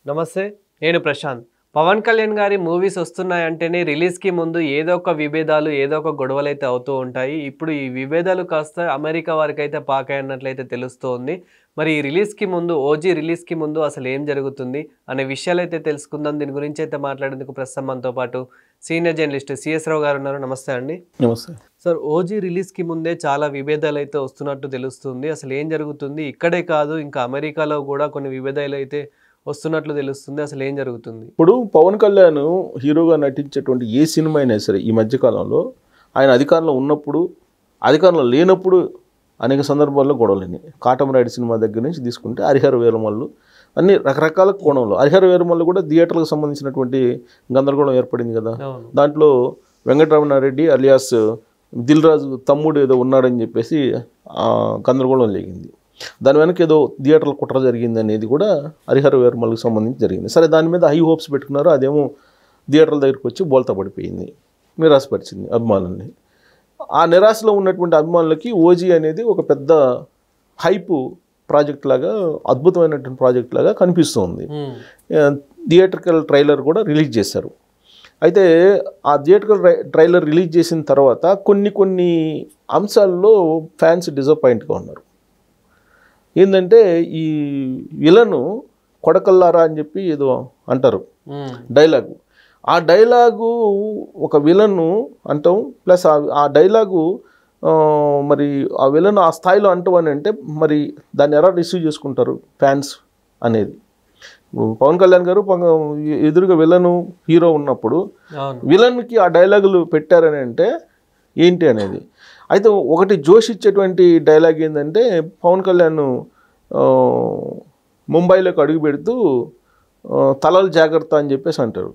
నమస్తే, నేను ప్రశాంత్. పవన్ కళ్యాణ్ గారి మూవీస్ వస్తున్నాయంటేనే రిలీజ్‌కి ముందు ఏదో ఒక విభేదాలు, ఏదో ఒక గొడవలైతే అవుతూ ఉంటాయి. ఇప్పుడు ఈ విభేదాలు కాస్త అమెరికా వరకైతే పాకాయన్నట్లయితే తెలుస్తోంది. మరి ఈ రిలీజ్‌కి ముందు, ఓజీ రిలీజ్‌కి ముందు అసలు ఏం జరుగుతుంది అనే విషయాలైతే తెలుసుకుందాం. దీని గురించి అయితే మాట్లాడేందుకు ప్రస్తుతం మనతో పాటు సీనియర్ జర్నలిస్ట్ సిఎస్ రావు గారు ఉన్నారు. నమస్తే అండి. నమస్తే సార్, ఓజీ రిలీజ్‌కి ముందే చాలా విభేదాలు అయితే వస్తున్నట్టు తెలుస్తుంది. అసలు ఏం జరుగుతుంది? ఇక్కడే కాదు, ఇంకా అమెరికాలో కూడా కొన్ని విభేదాలు అయితే వస్తున్నట్లు తెలుస్తుంది. అసలు ఏం జరుగుతుంది? ఇప్పుడు పవన్ కళ్యాణ్ హీరోగా నటించేటువంటి ఏ సినిమా అయినా సరే ఈ మధ్యకాలంలో ఆయన అధికారంలో ఉన్నప్పుడు, అధికారంలో లేనప్పుడు అనేక సందర్భాల్లో గొడవలని. కాటమరాయుడు సినిమా దగ్గర నుంచి తీసుకుంటే హరిహర వీరమల్లు అన్ని రకరకాల కోణంలో. హరిహర వీరమల్లు కూడా థియేటర్లకు సంబంధించినటువంటి గందరగోళం ఏర్పడింది కదా. దాంట్లో వెంకటరమణారెడ్డి అలియాస్ దిల్ రాజు తమ్ముడు ఏదో ఉన్నాడని చెప్పేసి గందరగోళం లేగింది. దాని వెనక ఏదో థియేటర్ల కుట్ర జరిగింది అనేది కూడా హరిహర వీరమల్లుకు సంబంధించి జరిగింది. సరే, దాని మీద హై హోప్స్ పెట్టుకున్నారు. అదేమో థియేటర్ల దగ్గరికి వచ్చి బోల్తా పడిపోయింది, నిరాశపరిచింది అభిమానుల్ని. ఆ నిరాశలో ఉన్నటువంటి అభిమానులకి ఓజీ అనేది ఒక పెద్ద హైప్ ప్రాజెక్ట్ లాగా, అద్భుతమైనటువంటి ప్రాజెక్ట్ లాగా కనిపిస్తుంది. థియేటర్కల్ ట్రైలర్ కూడా రిలీజ్ చేశారు. అయితే ఆ థియేటర్కల్ ట్రైలర్ రిలీజ్ చేసిన తర్వాత కొన్ని అంశాల్లో ఫ్యాన్స్ డిసప్పాయింట్గా ఉన్నారు. ఏంటంటే ఈ విలను కొడకల్లారా అని చెప్పి ఏదో అంటారు డైలాగు. ఆ డైలాగు ఒక విలను అంటాం, ప్లస్ ఆ డైలాగు మరి ఆ విలను ఆ స్థాయిలో అంటామని అంటే మరి దాన్ని ఎలా రిసీవ్ చేసుకుంటారు ఫ్యాన్స్ అనేది. పవన్ కళ్యాణ్ గారు ఎదురుగా విలను హీరో ఉన్నప్పుడు విలన్కి ఆ డైలాగులు పెట్టారని అంటే ఏంటి అనేది. అయితే ఒకటి జోష్ ఇచ్చేటువంటి డైలాగ్ ఏంటంటే, పవన్ కళ్యాణ్ ముంబైలోకి అడుగు పెడుతూ తలలు జాగ్రత్త అని చెప్పేసి అంటారు.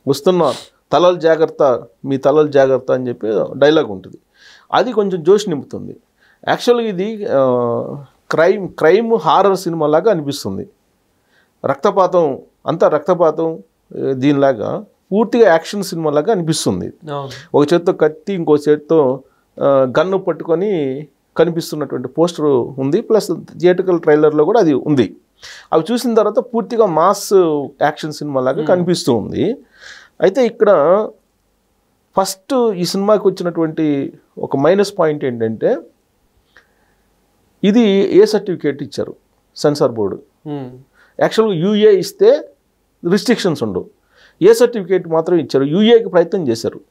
వస్తున్న తలలు జాగ్రత్త, మీ తలలు జాగ్రత్త అని చెప్పి డైలాగ్ ఉంటుంది. అది కొంచెం జోష్ నింపుతుంది. యాక్చువల్గా ఇది క్రైమ్ హారర్ సినిమా లాగా అనిపిస్తుంది. రక్తపాతం అంతా రక్తపాతం దీనిలాగా పూర్తిగా యాక్షన్ సినిమా లాగా అనిపిస్తుంది. ఒక చేత్తో కత్తి, ఇంకో చేత్తో గన్ను పట్టుకొని కనిపిస్తున్నటువంటి పోస్టర్ ఉంది. ప్లస్ థియేటర్కల్ ట్రైలర్లో కూడా అది ఉంది. అవి చూసిన తర్వాత పూర్తిగా మాస్ యాక్షన్ సినిమా లాగా కనిపిస్తూ ఉంది. అయితే ఇక్కడ ఫస్ట్ ఈ సినిమాకి వచ్చినటువంటి ఒక మైనస్ పాయింట్ ఏంటంటే, ఇది ఏ సర్టిఫికేట్ ఇచ్చారు సెన్సార్ బోర్డు. యాక్చువల్గా యూఏ ఇస్తే రిస్ట్రిక్షన్స్ ఉండవు. ఏ సర్టిఫికేట్ మాత్రం ఇచ్చారు. యూఏకి ప్రయత్నం చేశారు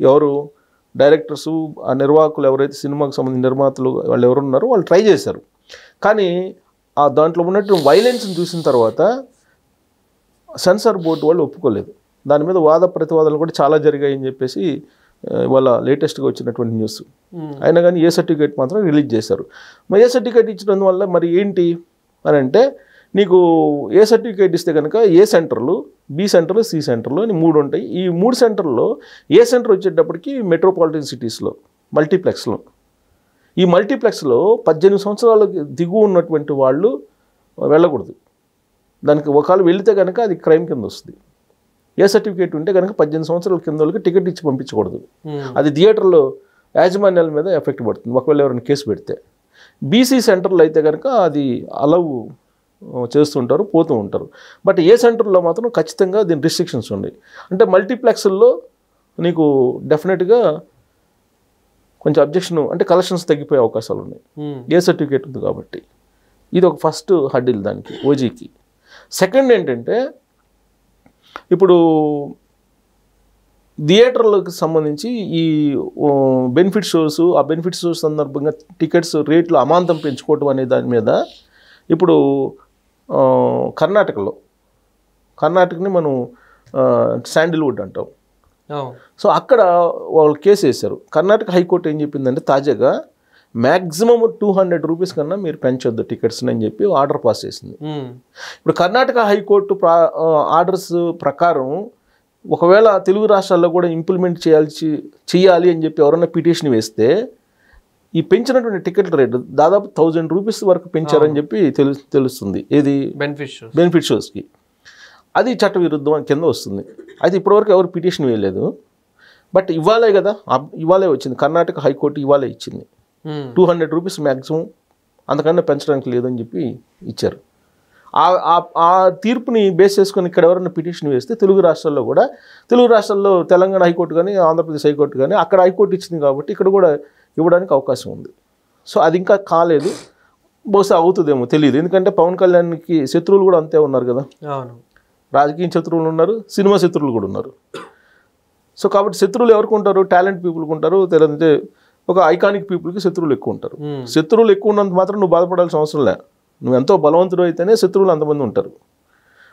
ఎవరు డైరెక్టర్సు, ఆ నిర్వాహకులు ఎవరైతే సినిమాకి సంబంధించిన నిర్మాతలు వాళ్ళు ఎవరు ఉన్నారో వాళ్ళు ట్రై చేశారు. కానీ ఆ దాంట్లో ఉన్నటువంటి వైలెన్స్ని చూసిన తర్వాత సెన్సార్ బోర్డు వాళ్ళు ఒప్పుకోలేదు. దాని మీద వాద ప్రతివాదాలు కూడా చాలా జరిగాయని చెప్పేసి ఇవాళ లేటెస్ట్గా వచ్చినటువంటి న్యూస్. అయినా కానీ ఏ సర్టిఫికేట్ మాత్రం రిలీజ్ చేశారు. మరి ఏ సర్టిఫికేట్ ఇచ్చడం వల్ల మరి ఏంటి అని అంటే, నీకు ఏ సర్టిఫికేట్ ఇస్తే కనుక ఏ సెంటర్లు, బి సెంటర్లు, సి సెంటర్లు అని 3 ఉంటాయి. ఈ 3 సెంటర్లో ఏ సెంటర్ వచ్చేటప్పటికి మెట్రోపాలిటన్ సిటీస్లో మల్టీప్లెక్స్లో, ఈ మల్టీప్లెక్స్లో 18 సంవత్సరాలకు దిగువ ఉన్నటువంటి వాళ్ళు వెళ్ళకూడదు. దానికి ఒకవేళ వెళితే కనుక అది క్రైమ్ కింద వస్తుంది. ఏ సర్టిఫికేట్ ఉంటే కనుక 18 సంవత్సరాల కింద వాళ్ళకి టికెట్ ఇచ్చి పంపించకూడదు. అది థియేటర్లో యాజమాన్యాల మీద ఎఫెక్ట్ పడుతుంది ఒకవేళ ఎవరైనా కేసు పెడితే. బీసీ సెంటర్లో అయితే కనుక అది అలవ్ చేస్తుంటారు, పోతూ ఉంటారు. బట్ ఏ సెంటర్లో మాత్రం ఖచ్చితంగా దీని రిస్ట్రిక్షన్స్ ఉన్నాయి. అంటే మల్టీప్లెక్స్ల్లో నీకు డెఫినెట్గా కొంచెం అబ్జెక్షన్, అంటే కలెక్షన్స్ తగ్గిపోయే అవకాశాలు ఉన్నాయి ఏ సర్టిఫికేట్ ఉంది కాబట్టి. ఇది ఒక ఫస్ట్ హడ్డిల్ దానికి, ఓజీకి. సెకండ్ ఏంటంటే, ఇప్పుడు థియేటర్లకు సంబంధించి ఈ బెనిఫిట్ షోస్, ఆ బెనిఫిట్ షోస్ సందర్భంగా టికెట్స్ రేట్లు అమాంతం పెంచుకోవటం అనే దాని మీద ఇప్పుడు కర్ణాటకని మనం శాండిల్వుడ్ అంటాం. సో అక్కడ వాళ్ళు కేసు వేశారు. కర్ణాటక హైకోర్టు ఏం చెప్పిందంటే, తాజాగా మ్యాక్సిమం 200 రూపీస్ కన్నా మీరు పెంచొద్దు టికెట్స్ని అని చెప్పి ఆర్డర్ పాస్ చేసింది. ఇప్పుడు కర్ణాటక హైకోర్టు ఆర్డర్స్ ప్రకారం ఒకవేళ తెలుగు రాష్ట్రాల్లో కూడా ఇంప్లిమెంట్ చేయాలి అని చెప్పి ఎవరైనా పిటిషన్ వేస్తే, ఈ పెంచినటువంటి టికెట్ రేటు దాదాపు 1000 రూపీస్ వరకు పెంచారని చెప్పి తెలుస్తుంది. ఏది బెనిఫిట్ షోస్కి. అది చట్టవిరుద్ధం కింద వస్తుంది. అయితే ఇప్పటివరకు ఎవరు పిటిషన్ వేయలేదు. బట్ ఇవ్వాలే కదా, ఇవాళే వచ్చింది. కర్ణాటక హైకోర్టు ఇవాళే ఇచ్చింది. 200 రూపీస్ మ్యాక్సిమం, అంతకన్నా పెంచడానికి లేదని చెప్పి ఇచ్చారు. ఆ తీర్పుని బేస్ చేసుకొని ఇక్కడ ఎవరైనా పిటిషన్ వేస్తే తెలుగు రాష్ట్రాల్లో తెలంగాణ హైకోర్టు కానీ ఆంధ్రప్రదేశ్ హైకోర్టు కానీ అక్కడ హైకోర్టు ఇచ్చింది కాబట్టి ఇక్కడ కూడా ఇవ్వడానికి అవకాశం ఉంది. సో అది ఇంకా కాలేదు, బహుశా అవుతుందేమో తెలియదు. ఎందుకంటే పవన్ కళ్యాణ్కి శత్రువులు కూడా అంతే ఉన్నారు కదా, రాజకీయ శత్రువులు ఉన్నారు, సినిమా శత్రువులు కూడా ఉన్నారు. సో కాబట్టి శత్రువులు ఎవరికి ఉంటారు? టాలెంట్ పీపుల్కి ఉంటారు, లేదంటే ఒక ఐకానిక్ పీపుల్కి శత్రువులు ఎక్కువ ఉంటారు. శత్రువులు ఎక్కువ ఉన్నంత మాత్రం నువ్వు బాధపడాల్సిన అవసరం లే, నువ్వు ఎంతో బలవంతుడు అయితేనే శత్రువులు అంతమంది ఉంటారు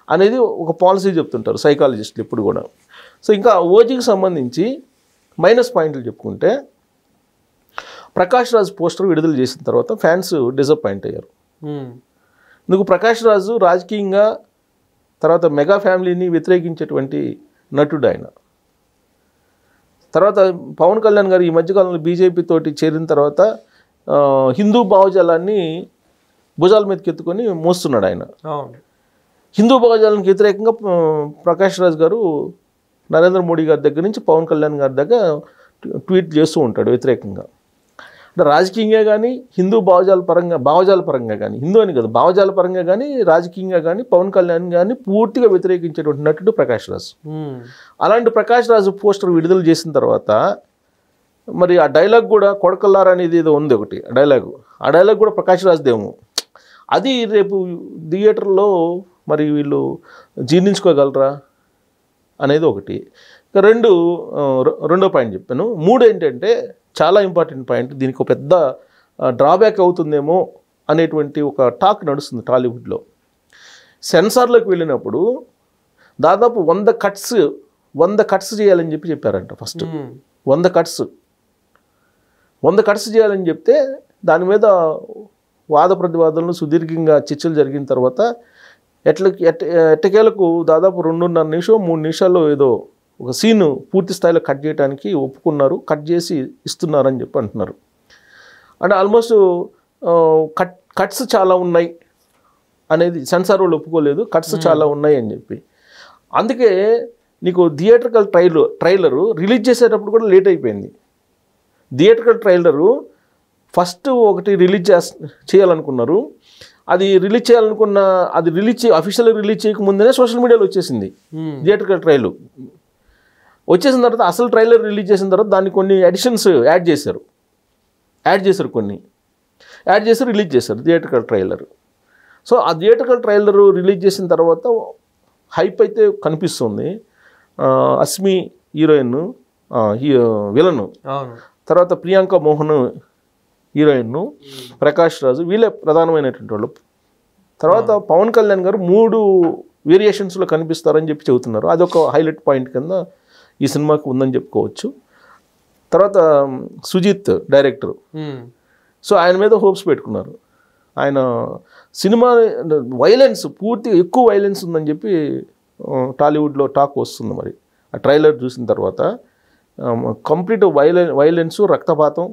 అనేది ఒక పాలసీ చెప్తుంటారు సైకాలజిస్టులు ఇప్పుడు కూడా. సో ఇంకా ఓజీకి సంబంధించి మైనస్ పాయింట్లు చెప్పుకుంటే, ప్రకాష్ రాజ్ పోస్టర్ విడుదల చేసిన తర్వాత ఫ్యాన్స్ డిసప్పాయింట్ అయ్యారు. నువ్వు ప్రకాష్ రాజు రాజకీయంగా తర్వాత మెగా ఫ్యామిలీని వ్యతిరేకించేటువంటి నటుడు ఆయన. తర్వాత పవన్ కళ్యాణ్ గారు ఈ మధ్యకాలంలో బీజేపీ తోటి చేరిన తర్వాత హిందూ భావజాలాన్ని భుజాల మీదకి ఎత్తుకొని మోస్తున్నాడు ఆయన. హిందూ భావజాలానికి వ్యతిరేకంగా ప్రకాష్ రాజ్ గారు నరేంద్ర మోడీ గారి దగ్గర నుంచి పవన్ కళ్యాణ్ గారి దగ్గర ట్వీట్ చేస్తూ ఉంటాడు వ్యతిరేకంగా. అంటే రాజకీయంగా కానీ హిందూ భావజాల పరంగా కానీ, హిందూ అని కదా భావజాల పరంగా కానీ రాజకీయంగా కానీ పవన్ కళ్యాణ్ కానీ పూర్తిగా వ్యతిరేకించేటువంటి నటుడు ప్రకాష్ రాజ్. అలాంటి ప్రకాష్ రాజ్ పోస్టర్ విడుదల చేసిన తర్వాత మరి ఆ డైలాగ్ కూడా కొడకల్లారా అనేది ఏదో ఉంది ఒకటి డైలాగు, ఆ డైలాగ్ కూడా ప్రకాష్ రాజ్దేమో. అది రేపు థియేటర్లో మరి వీళ్ళు జీర్ణించుకోగలరా అనేది ఒకటి. రెండో పాయింట్ చెప్పాను. మూడు ఏంటంటే చాలా ఇంపార్టెంట్ పాయింట్, దీనికి ఒక పెద్ద డ్రాబ్యాక్ అవుతుందేమో అనేటువంటి ఒక టాక్ నడుస్తుంది టాలీవుడ్లో. సెన్సార్లోకి వెళ్ళినప్పుడు దాదాపు 100 కట్స్ చేయాలని చెప్పారంట. ఫస్ట్ 100 కట్స్ చేయాలని చెప్తే దాని మీద వాద ప్రతివాదనలు సుదీర్ఘంగా చర్చలు జరిగిన తర్వాత ఎట్టకేలకు దాదాపు 2.5 నిమిషం 3 నిమిషాల్లో ఏదో ఒక సీను పూర్తి స్థాయిలో కట్ చేయడానికి ఒప్పుకున్నారు, కట్ చేసి ఇస్తున్నారని చెప్పి అంటున్నారు. అంటే ఆల్మోస్ట్ కట్స్ చాలా ఉన్నాయి అనేది సెన్సార్ వాళ్ళు ఒప్పుకోలేదు, కట్స్ చాలా ఉన్నాయి అని చెప్పి. అందుకే నీకు థియేట్రికల్ ట్రైలరు రిలీజ్ చేసేటప్పుడు కూడా లేట్ అయిపోయింది. థియేట్రికల్ ట్రైలరు ఫస్ట్ ఒకటి రిలీజ్ చేయాలనుకున్నారు, అది అఫీషియల్గా రిలీజ్ చేయకముందే సోషల్ మీడియాలో వచ్చేసింది థియేట్రికల్ ట్రైలర్. వచ్చేసిన తర్వాత అసలు ట్రైలర్ రిలీజ్ చేసిన తర్వాత దాన్ని కొన్ని ఎడిషన్స్ యాడ్ చేశారు, కొన్ని యాడ్ చేసి రిలీజ్ చేశారు థియేట్రికల్ ట్రైలర్. సో ఆ థియేట్రికల్ ట్రైలర్ రిలీజ్ చేసిన తర్వాత హైప్ అయితే కనిపిస్తుంది. అస్మి హీరోయిన్, విలను, తర్వాత ప్రియాంక మోహన్ హీరోయిన్, ప్రకాష్ రాజు, వీళ్ళే ప్రధానమైనటువంటి వాళ్ళు. తర్వాత పవన్ కళ్యాణ్ గారు 3 వేరియేషన్స్లో కనిపిస్తారని చెప్పి చెబుతున్నారు. అదొక హైలైట్ పాయింట్ కింద ఈ సినిమాకి ఉందని చెప్పుకోవచ్చు. తర్వాత సుజిత్ డైరెక్టర్, సో ఆయన మీద హోప్స్ పెట్టుకున్నారు. ఆయన సినిమా పూర్తిగా ఎక్కువ వైలెన్స్ ఉందని చెప్పి టాలీవుడ్లో టాక్ వస్తుంది. మరి ఆ ట్రైలర్ చూసిన తర్వాత కంప్లీట్ వైలెన్స్, రక్తపాతం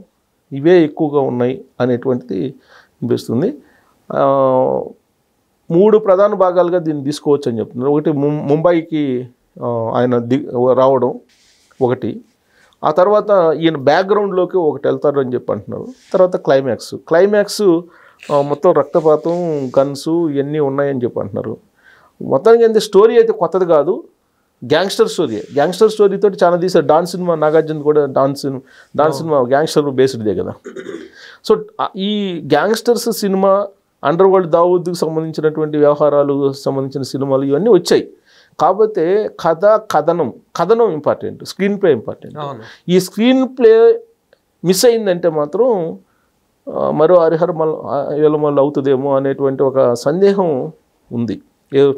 ఇవే ఎక్కువగా ఉన్నాయి అనేటువంటిది అనిపిస్తుంది. 3 ప్రధాన భాగాలుగా దీన్ని తీసుకోవచ్చు అని చెప్తున్నారు. ఒకటి ముంబైకి ఆయన రావడం ఒకటి, ఆ తర్వాత ఈయన బ్యాక్గ్రౌండ్లోకి ఒకటి వెళ్తారు అని చెప్పి అంటున్నారు. తర్వాత క్లైమాక్స్ మొత్తం రక్తపాతం, గన్స్ ఇవన్నీ ఉన్నాయని చెప్పి అంటున్నారు. మొత్తానికి ఏంటి స్టోరీ అయితే కొత్తది కాదు, గ్యాంగ్స్టర్ స్టోరీతో చాలా తీశారు. డాన్ సినిమా నాగార్జున కూడా డాన్ సినిమా గ్యాంగ్స్టర్ బేస్డ్దే కదా. సో ఈ గ్యాంగ్స్టర్స్ సినిమా, అండర్ వరల్డ్ దావూద్కి సంబంధించినటువంటి వ్యవహారాలు సంబంధించిన సినిమాలు ఇవన్నీ వచ్చాయి. కాకపోతే కథనం ఇంపార్టెంట్, స్క్రీన్ ప్లే ఇంపార్టెంట్. ఈ స్క్రీన్ ప్లే మిస్ అయిందంటే మాత్రం మరో హరిహరమల్ అవుతుందేమో అనేటువంటి ఒక సందేహం ఉంది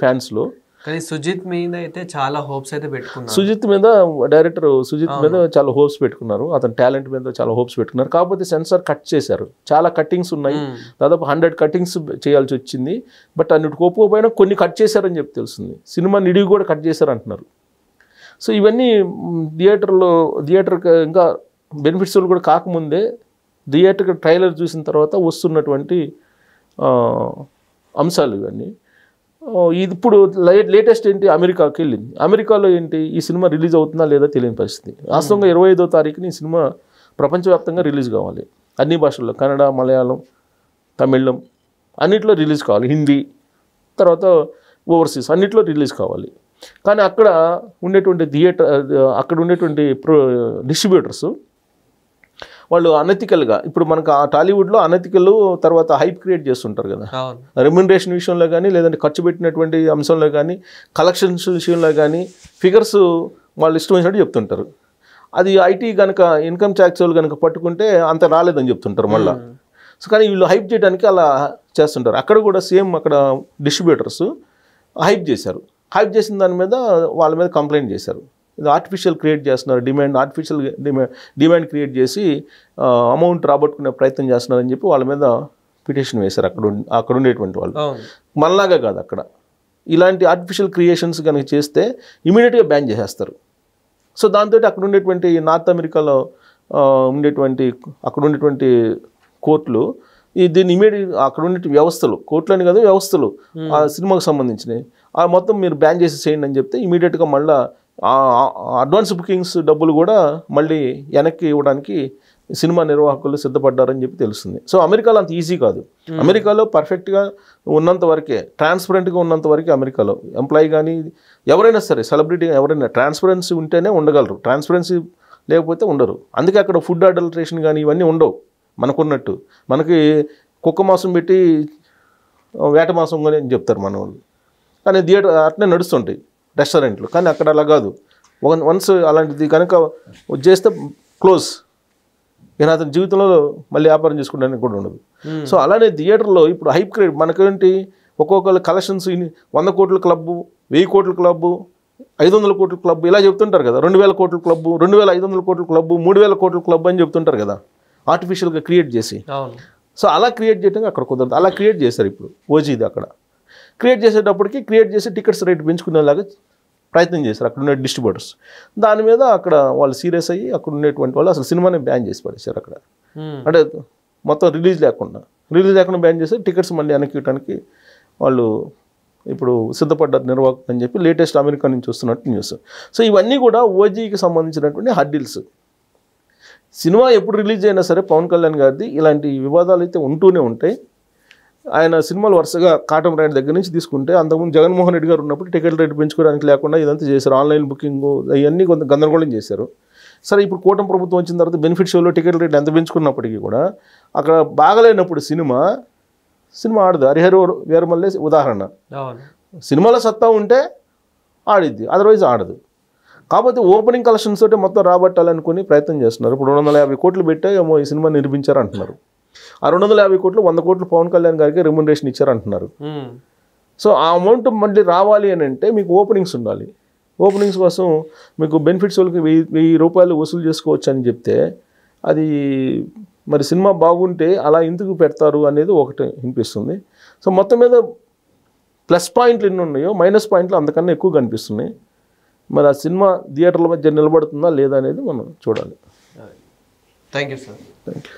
ఫ్యాన్స్లో. కానీ సుజిత్ మీద అయితే చాలా హోప్స్ అయితే పెట్టుకున్నారు. డైరెక్టర్ సుజిత్ మీద చాలా హోప్స్ పెట్టుకున్నారు, అతని టాలెంట్ మీద చాలా హోప్స్ పెట్టుకున్నారు. కాకపోతే సెన్సార్ కట్ చేశారు, చాలా కట్టింగ్స్ ఉన్నాయి, దాదాపు 100 కట్టింగ్స్ చేయాల్సి వచ్చింది. బట్ అన్నిటి ఒప్పుకోపోయినా కొన్ని కట్ చేశారని చెప్పి తెలుస్తుంది. సినిమా నిడివి కూడా కట్ చేశారు అంటున్నారు. సో ఇవన్నీ థియేటర్ ఇంకా బెనిఫిట్స్ కూడా కాకముందే థియేటర్ ట్రైలర్ చూసిన తర్వాత వస్తున్నటువంటి అంశాలు ఇవన్నీ. ఇది ఇప్పుడు లేటెస్ట్ ఏంటి, అమెరికాకి వెళ్ళింది. అమెరికాలో ఏంటి, ఈ సినిమా రిలీజ్ అవుతుందా లేదా తెలియని పరిస్థితి. వాస్తవంగా 25వ తారీఖుని ఈ సినిమా ప్రపంచవ్యాప్తంగా రిలీజ్ కావాలి, అన్ని భాషల్లో, కన్నడ, మలయాళం, తమిళం అన్నిట్లో రిలీజ్ కావాలి, హిందీ తర్వాత ఓవర్సీస్ అన్నిట్లో రిలీజ్ కావాలి. కానీ అక్కడ ఉండేటువంటి అక్కడ ఉండేటువంటి డిస్ట్రిబ్యూటర్స్ వాళ్ళు అనెతికల్గా, ఇప్పుడు మనకు ఆ టాలీవుడ్లో అనెతికల్ తర్వాత హైప్ క్రియేట్ చేస్తుంటారు కదా, రెమ్యునరేషన్ విషయంలో కానీ, లేదంటే ఖర్చు పెట్టినటువంటి అంశంలో కానీ, కలెక్షన్స్ విషయంలో కానీ ఫిగర్స్ వాళ్ళు ఇష్టం వచ్చినట్టు చెప్తుంటారు. అది ఐటీ కనుక ఇన్కమ్ ట్యాక్స్ వాళ్ళు కనుక పట్టుకుంటే అంత రాలేదని చెప్తుంటారు మళ్ళీ. సో కానీ వీళ్ళు హైప్ చేయడానికి అలా చేస్తుంటారు. అక్కడ కూడా సేమ్ అక్కడ డిస్ట్రిబ్యూటర్స్ హైప్ చేశారు. హైప్ చేసిన దాని మీద వాళ్ళ మీద కంప్లైంట్ చేశారు. ఇది ఆర్టిఫిషియల్ క్రియేట్ చేస్తున్నారు, ఆర్టిఫిషియల్ డిమాండ్ క్రియేట్ చేసి అమౌంట్ రాబట్టుకునే ప్రయత్నం చేస్తున్నారని చెప్పి వాళ్ళ మీద పిటిషన్ వేశారు అక్కడ ఉండేటువంటి వాళ్ళు. మనలాగా కాదు, అక్కడ ఇలాంటి ఆర్టిఫిషియల్ క్రియేషన్స్ కనుక చేస్తే ఇమీడియట్గా బ్యాన్ చేసేస్తారు. సో దాంతో అక్కడ ఉండేటువంటి నార్త్ అమెరికాలో అక్కడ ఉండేటువంటి కోర్టులు దీన్ని ఇమీడియట్ అక్కడ ఉండే వ్యవస్థలు, కోర్టులని కాదు వ్యవస్థలు, ఆ సినిమాకు సంబంధించినవి మొత్తం మీరు బ్యాన్ చేసి చేయండి అని చెప్తే ఇమీడియట్గా మళ్ళీ అడ్వాన్స్ బుకింగ్స్ డబ్బులు కూడా మళ్ళీ వెనక్కి ఇవ్వడానికి సినిమా నిర్వాహకులు సిద్ధపడ్డారని చెప్పి తెలుస్తుంది. సో అమెరికాలో అంత ఈజీ కాదు. అమెరికాలో పర్ఫెక్ట్గా ఉన్నంత వరకే, ట్రాన్స్పరెంట్గా ఉన్నంత వరకే అమెరికాలో ఎంప్లాయీ కానీ ఎవరైనా సరే, సెలబ్రిటీ ఎవరైనా ట్రాన్స్పరెన్సీ ఉంటేనే ఉండగలరు, ట్రాన్స్పరెన్సీ లేకపోతే ఉండరు. అందుకే అక్కడ ఫుడ్ అడల్ట్రేషన్ కానీ ఇవన్నీ ఉండవు మనకున్నట్టు. మనకి కుక్క మాంసం పెట్టి వేట మాంసం కానీ అని చెప్తారు మన వాళ్ళు, కానీ థియేటర్ అట్నే నడుస్తుంటాయి రెస్టారెంట్లు. కానీ అక్కడ అలా కాదు. వన్స్ అలాంటిది కనుక చేస్తే క్లోజ్, ఇక అతని జీవితంలో మళ్ళీ వ్యాపారం చేసుకోవడానికి కూడా ఉండదు. సో అలానే థియేటర్లో ఇప్పుడు హైప్ క్రియేట్ మనకేంటి, ఒక్కొక్కరు కలెక్షన్స్ 100 కోట్ల క్లబ్బు, 1000 కోట్ల క్లబ్బు, 500 కోట్ల క్లబ్ ఇలా చెప్తుంటారు కదా, 2000 కోట్ల క్లబ్బు, 2500 కోట్ల క్లబ్బు, 3000 కోట్ల క్లబ్ అని చెప్తుంటారు కదా, ఆర్టిఫిషియల్గా క్రియేట్ చేసి. సో అలా క్రియేట్ చేయడం అక్కడ కుదరదు. అలా క్రియేట్ చేశారు ఇప్పుడు ఓజీది. అక్కడ క్రియేట్ చేసేటప్పటికి క్రియేట్ చేసి టికెట్స్ రేట్ పెంచుకునేలాగా ప్రయత్నం చేశారు అక్కడ ఉండే డిస్ట్రిబ్యూటర్స్. దాని మీద అక్కడ వాళ్ళు సీరియస్ అయ్యి అక్కడ ఉండేటువంటి వాళ్ళు అసలు సినిమాని బ్యాన్ చేసి పడేశారు అక్కడ. అంటే మొత్తం రిలీజ్ లేకుండా బ్యాన్ చేసి టికెట్స్ మళ్ళీ వెనక్కి ఇవ్వడానికి వాళ్ళు ఇప్పుడు సిద్ధపడ్డారు నిర్వాహకులు అని చెప్పి లేటెస్ట్ అమెరికా నుంచి వస్తున్నట్టు న్యూస్. సో ఇవన్నీ కూడా ఓజీకి సంబంధించినటువంటి హర్డిల్స్. సినిమా ఎప్పుడు రిలీజ్ అయినా సరే పవన్ కళ్యాణ్ గారిది ఇలాంటి వివాదాలు అయితే ఉంటూనే ఉంటాయి. ఆయన సినిమాలు వరుసగా కాటం రాయుడు దగ్గర నుంచి తీసుకుంటే, అంతకుముందు జగన్మోహన్ రెడ్డి గారు ఉన్నప్పుడు టికెట్ రేటు పెంచుకోవడానికి లేకుండా ఇదంతా చేశారు, ఆన్లైన్ బుకింగ్ అవన్నీ కొంత గందరగోళం చేశారు. సరే ఇప్పుడు కూటమి ప్రభుత్వం వచ్చిన తర్వాత బెనిఫిట్ షోలో టికెట్ రేట్ ఎంత పెంచుకున్నప్పటికీ కూడా అక్కడ బాగలేనప్పుడు సినిమా ఆడదు. హరిహర వీరమల్లే ఉదాహరణ. సినిమాలో సత్తా ఉంటే ఆడిద్ది, అదర్వైజ్ ఆడదు. కాకపోతే ఓపెనింగ్ కలెక్షన్స్ తోటి మొత్తం రాబట్టాలనుకుని ప్రయత్నం చేస్తున్నారు. ఇప్పుడు 250 కోట్లు పెట్టే ఏమో ఈ సినిమా నిర్మించారు అంటున్నారు. ఆ 250 కోట్లు 100 కోట్లు పవన్ కళ్యాణ్ గారికి రెమ్యునరేషన్ ఇచ్చారు అంటున్నారు. సో ఆ అమౌంట్ మళ్ళీ రావాలి అని అంటే మీకు ఓపెనింగ్స్ ఉండాలి. ఓపెనింగ్స్ కోసం మీకు బెనిఫిట్స్ వాళ్ళకి 1000 రూపాయలు వసూలు చేసుకోవచ్చు అని చెప్తే అది మరి సినిమా బాగుంటే అలా ఎందుకు పెడతారు అనేది ఒకటి అనిపిస్తుంది. సో మొత్తం మీద ప్లస్ పాయింట్లు ఎన్ని ఉన్నాయో మైనస్ పాయింట్లు అంతకన్నా ఎక్కువ కనిపిస్తున్నాయి. మరి ఆ సినిమా థియేటర్ల మధ్య నిలబడుతుందా లేదా అనేది మనం చూడాలి. Thank you sir. Thank you.